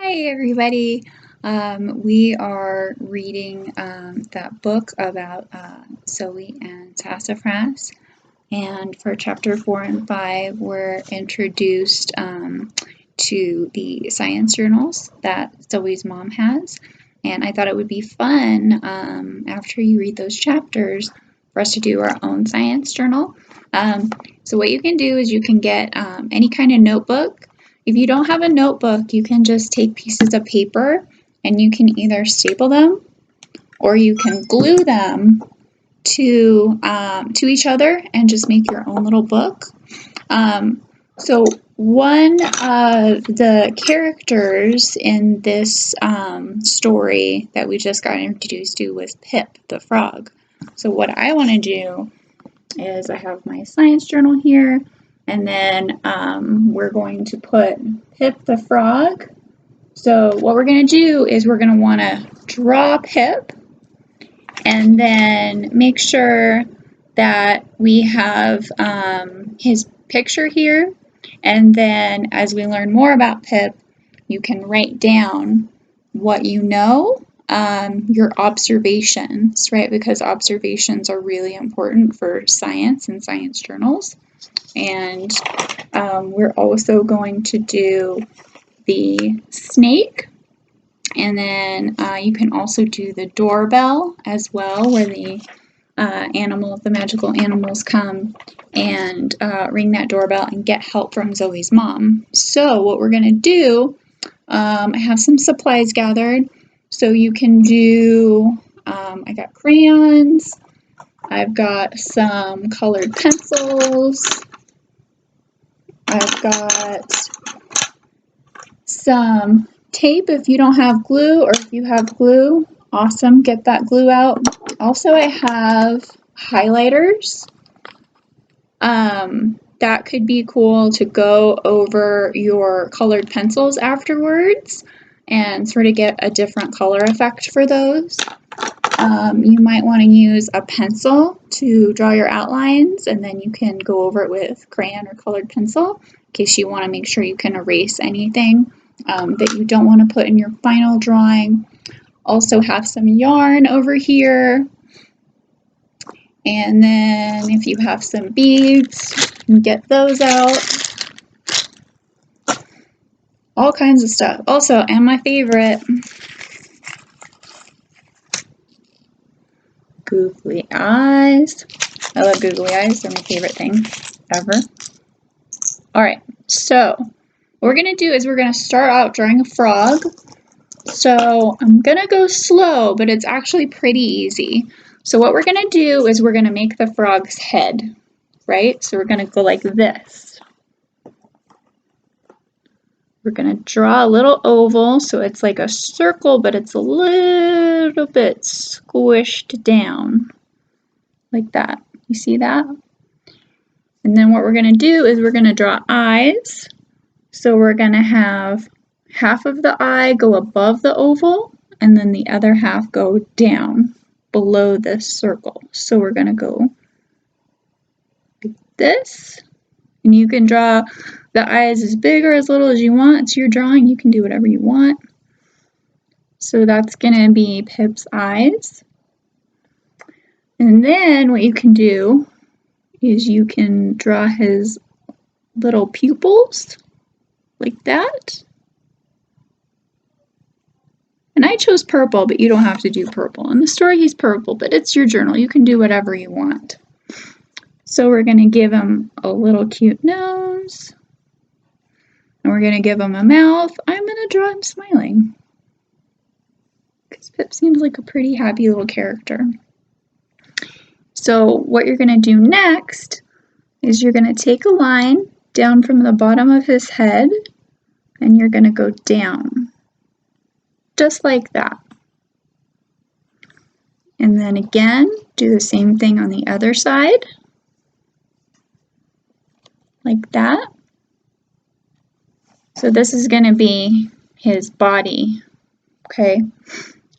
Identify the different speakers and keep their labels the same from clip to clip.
Speaker 1: Hi, everybody. We are reading that book about Zoey and Sassafras. And for chapter 4 and 5, we're introduced to the science journals that Zoey's mom has. And I thought it would be fun after you read those chapters for us to do our own science journal. So what you can do is you can get any kind of notebook. If you don't have a notebook, you can just take pieces of paper and you can either staple them or you can glue them to each other and just make your own little book. So one of the characters in this story that we just got introduced to was Pip the frog. So what I want to do is I have my science journal here, and then we're going to put Pip the frog. So what we're going to do is we're going to want to draw Pip and then make sure that we have his picture here. And then as we learn more about Pip, you can write down what you know, your observations, right? Because observations are really important for science and science journals. And we're also going to do the snake. And then you can also do the doorbell as well, where the magical animals come and ring that doorbell and get help from Zoey's mom. So what we're going to do, I have some supplies gathered. So you can do, I got crayons, I've got some colored pencils, I've got some tape if you don't have glue, or if you have glue, awesome, get that glue out. Also, I have highlighters. That could be cool to go over your colored pencils afterwards and sort of get a different color effect for those. You might want to use a pencil to draw your outlines, and then you can go over it with crayon or colored pencil in case you want to make sure you can erase anything that you don't want to put in your final drawing. Also have some yarn over here. And then if you have some beads, you can get those out. All kinds of stuff. Also, and my favorite, googly eyes. I love googly eyes. They're my favorite thing ever. All right, so what we're going to do is we're going to start out drawing a frog. So I'm going to go slow, but it's actually pretty easy. So what we're going to do is we're going to make the frog's head, right? So we're going to go like this. We're going to draw a little oval, so it's like a circle, but it's a little bit squished down, like that. You see that? And then what we're going to do is we're going to draw eyes. So we're going to have half of the eye go above the oval, and then the other half go down below this circle. So we're going to go like this, and you can draw the eyes as big or as little as you want. It's your drawing. You can do whatever you want. So that's going to be Pip's eyes. And then what you can do is you can draw his little pupils like that. And I chose purple, but you don't have to do purple. In the story, he's purple, but it's your journal. You can do whatever you want. So we're going to give him a little cute nose. And we're going to give him a mouth. I'm going to draw him smiling, because Pip seems like a pretty happy little character. So what you're going to do next is you're going to take a line down from the bottom of his head, and you're going to go down, just like that. And then again, do the same thing on the other side, like that. So this is going to be his body, okay?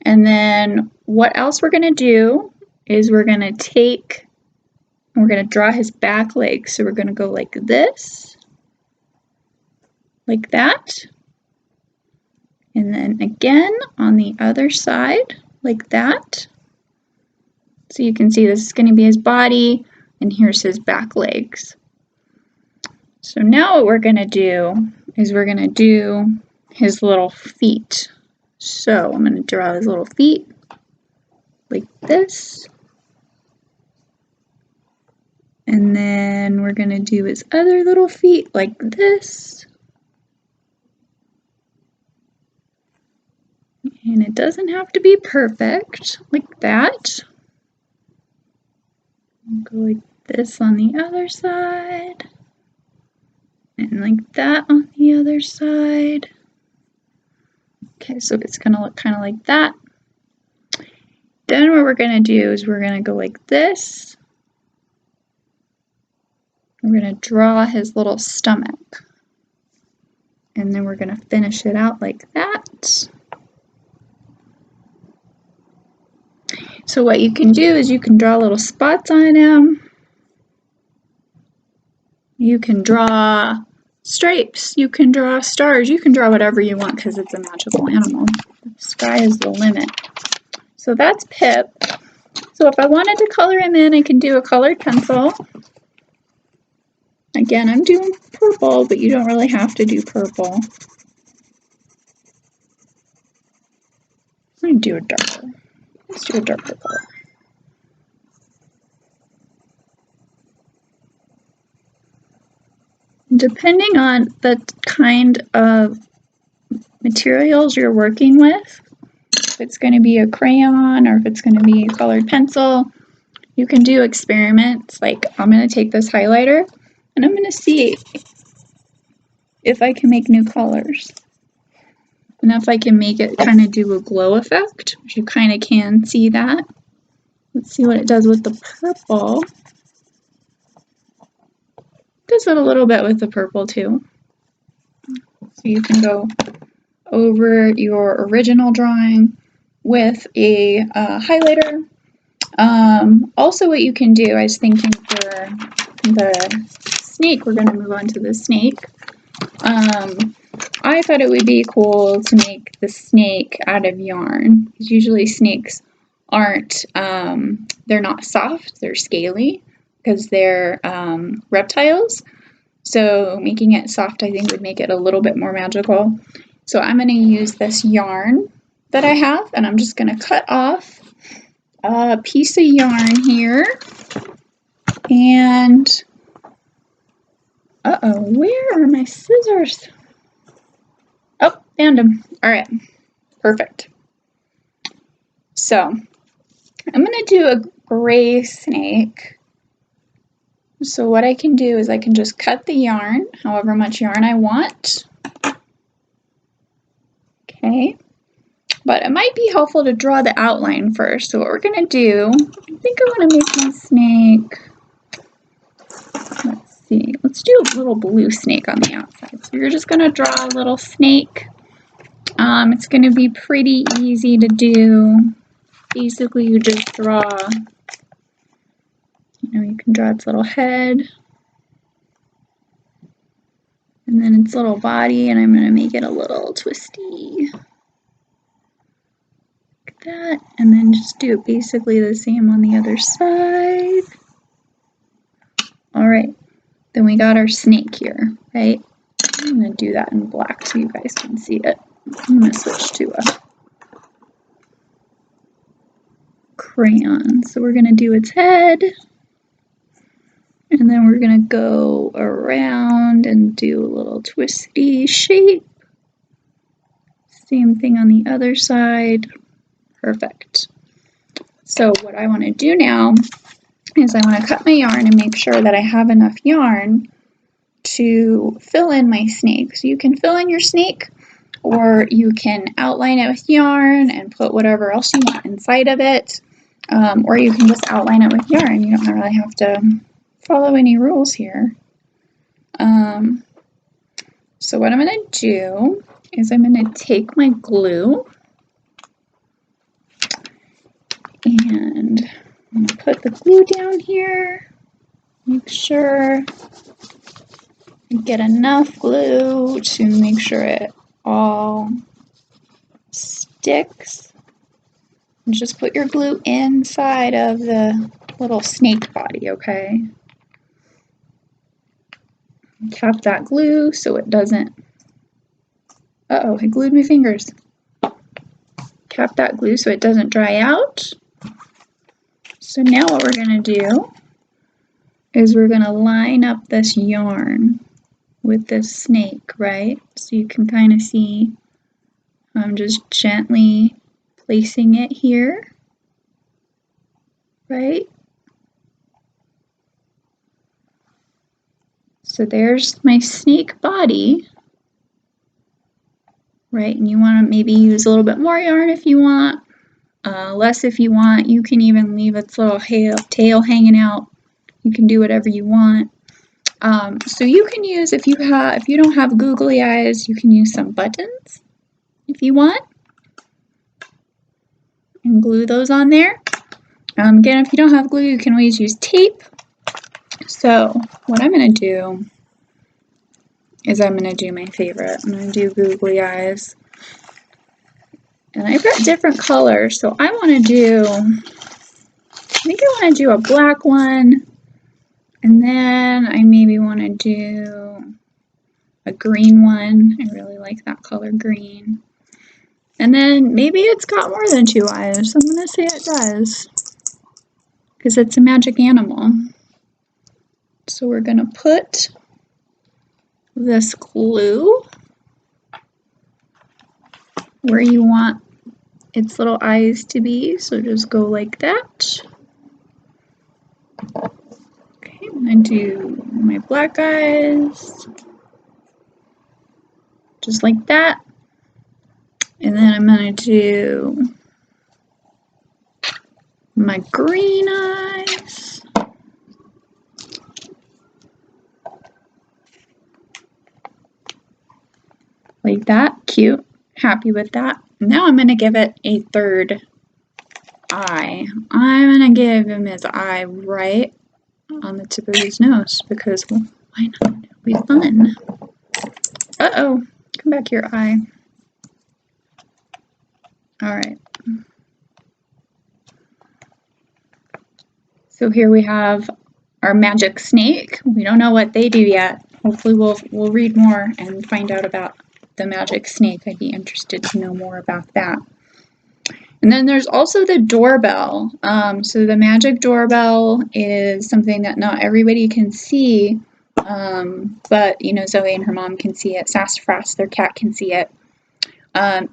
Speaker 1: And then what else we're going to do is we're going to draw his back legs. So we're going to go like this, like that. And then again on the other side, like that. So you can see this is going to be his body, and here's his back legs. So now what we're going to do is we're going to do his little feet. So I'm going to draw his little feet like this. And then we're going to do his other little feet like this. And it doesn't have to be perfect, like that. Go like this on the other side. And like that on the other side. Okay, so it's going to look kind of like that. Then what we're going to do is we're going to go like this. We're going to draw his little stomach. And then we're going to finish it out like that. So what you can do is you can draw little spots on him. You can draw stripes. You can draw stars. You can draw whatever you want because it's a magical animal. The sky is the limit. So that's Pip. So if I wanted to color him in, I can do a colored pencil. Again, I'm doing purple, but you don't really have to do purple. I'm going to do a darker. Let's do a darker color. Depending on the kind of materials you're working with, if it's going to be a crayon or if it's going to be a colored pencil, you can do experiments. Like I'm going to take this highlighter and I'm going to see if I can make new colors. And if I can make it kind of do a glow effect, which you kind of can see that. Let's see what it does with the purple. Does it a little bit with the purple too. So you can go over your original drawing with a highlighter. Also what you can do, I was thinking for the snake, we're going to move on to the snake. I thought it would be cool to make the snake out of yarn, because usually snakes aren't, they're not soft, they're scaly, because they're reptiles. So making it soft, I think, would make it a little bit more magical. So I'm going to use this yarn that I have, and I'm just going to cut off a piece of yarn here. And, where are my scissors? Oh, found them. All right, perfect. So I'm going to do a gray snake. So what I can do is I can just cut the yarn, however much yarn I want. Okay, but it might be helpful to draw the outline first. So what we're going to do, I think I want to make my snake, let's see, let's do a little blue snake on the outside. So you're just going to draw a little snake. It's going to be pretty easy to do. Basically, you just draw, you can draw its little head, and then its little body, and I'm going to make it a little twisty, like that, and then just do basically the same on the other side. All right, then we got our snake here, right? I'm going to do that in black so you guys can see it. I'm going to switch to a crayon. So we're going to do its head, and then we're going to go around and do a little twisty shape. Same thing on the other side. Perfect. So what I want to do now is I want to cut my yarn and make sure that I have enough yarn to fill in my snake. So you can fill in your snake, or you can outline it with yarn and put whatever else you want inside of it, or you can just outline it with yarn. You don't really have to follow any rules here. So what I'm going to do is I'm going to take my glue and I'm going to put the glue down here. Make sure I get enough glue to make sure it all sticks. And just put your glue inside of the little snake body, okay? Tap that glue so it doesn't... Uh-oh, I glued my fingers. Tap that glue so it doesn't dry out. So now what we're going to do is we're going to line up this yarn with this snake, right? So you can kind of see I'm just gently placing it here, right? So there's my snake body, right? And you want to maybe use a little bit more yarn if you want, less if you want. You can even leave its little tail hanging out. You can do whatever you want. So you can use, if you don't have googly eyes, you can use some buttons if you want, and glue those on there. Again, if you don't have glue, you can always use tape. So what I'm going to do is I'm going to do my favorite. I'm going to do googly eyes. And I've got different colors, so I think I want to do a black one, and then I maybe want to do a green one. I really like that color green. And then maybe it's got more than 2 eyes. I'm going to say it does, because it's a magic animal. So we're going to put this glue where you want its little eyes to be, so just go like that. Okay, I'm going to do my black eyes, just like that. And then I'm going to do my green eyes. Like that, cute, happy with that. Now I'm going to give it a third eye. I'm going to give him his eye right on the tip of his nose, because, well, why not? It'll be fun. Uh-oh, come back here, eye. Alright. So here we have our magic snake. We don't know what they do yet. Hopefully we'll read more and find out about the magic snake. I'd be interested to know more about that. And then there's also the doorbell. So the magic doorbell is something that not everybody can see, but you know, Zoey and her mom can see it. Sassafras, their cat, can see it.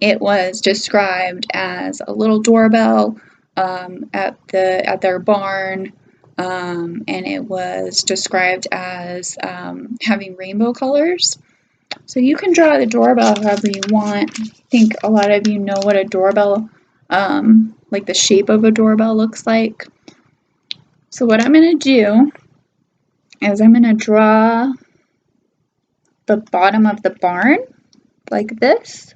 Speaker 1: It was described as a little doorbell at their barn, and it was described as having rainbow colors. So you can draw the doorbell however you want. I think a lot of you know what a doorbell, like the shape of a doorbell looks like. So what I'm going to do is I'm going to draw the bottom of the barn like this.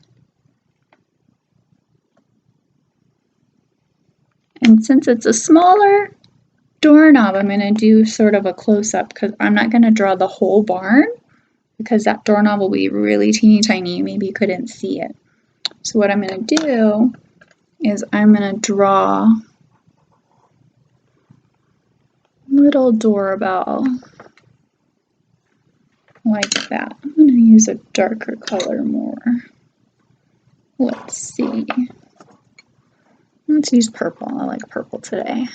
Speaker 1: And since it's a smaller doorknob, I'm going to do sort of a close-up, because I'm not going to draw the whole barn, because that doorknob will be really teeny tiny. Maybe you couldn't see it. So what I'm going to do is I'm going to draw little doorbell like that. I'm going to use a darker color more. Let's see. Let's use purple. I like purple today.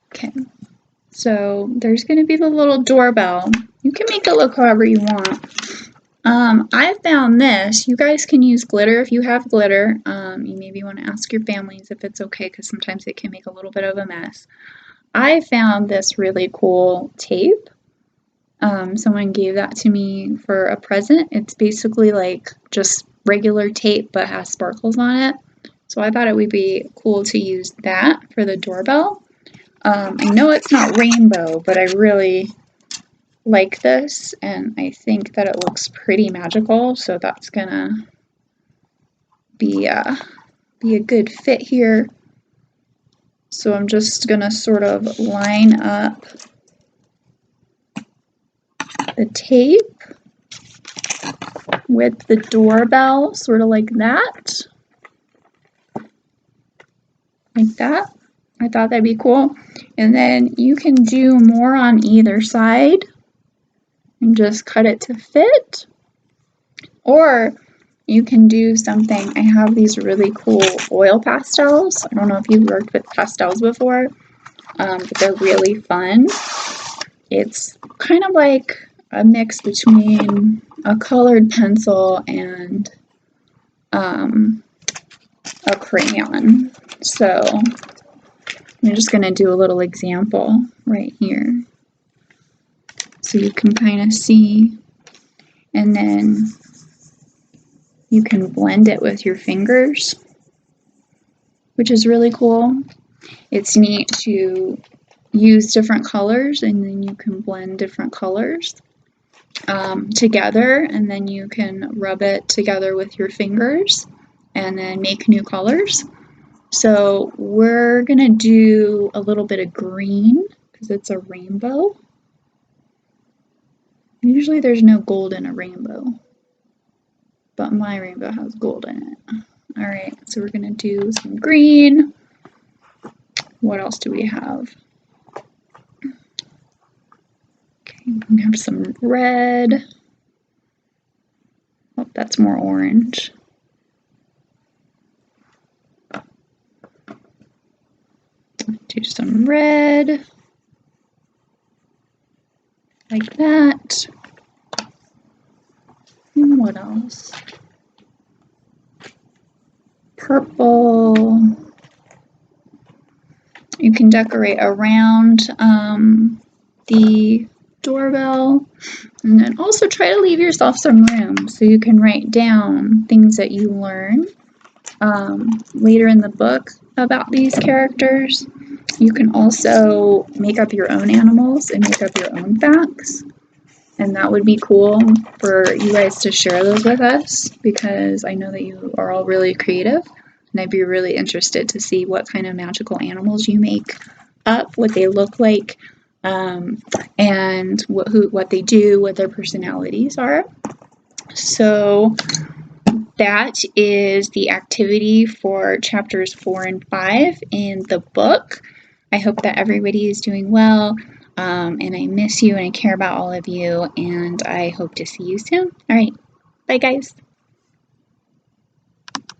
Speaker 1: Okay, so there's going to be the little doorbell. You can make it look however you want. I found this. You guys can use glitter if you have glitter. You maybe want to ask your families if it's okay, because sometimes it can make a little bit of a mess. I found this really cool tape. Someone gave that to me for a present. It's basically like just regular tape but has sparkles on it. So I thought it would be cool to use that for the doorbell. I know it's not rainbow, but I really like this, and I think that it looks pretty magical, so that's gonna be a good fit here. So I'm just gonna sort of line up the tape with the doorbell, sort of like that. Like that. I thought that'd be cool. And then you can do more on either side and just cut it to fit. Or you can do something. I have these really cool oil pastels. I don't know if you've worked with pastels before, but they're really fun. It's kind of like a mix between a colored pencil and a crayon. So I'm just going to do a little example right here so you can kind of see, and then you can blend it with your fingers, which is really cool. It's neat to use different colors, and then you can blend different colors together, and then you can rub it together with your fingers and then make new colors. So we're gonna do a little bit of green because it's a rainbow. Usually there's no gold in a rainbow, but my rainbow has gold in it. All right, so we're gonna do some green. What else do we have? Okay, we have some red. Oh, that's more orange. Do some red, like that. And what else? Purple. You can decorate around the doorbell, and then also try to leave yourself some room so you can write down things that you learn later in the book about these characters. You can also make up your own animals and make up your own facts, and that would be cool for you guys to share those with us, because I know that you are all really creative, and I'd be really interested to see what kind of magical animals you make up, what they look like, and what they do, what their personalities are. So that is the activity for chapters 4 and 5 in the book. I hope that everybody is doing well, and I miss you and I care about all of you, and I hope to see you soon. All right, bye guys.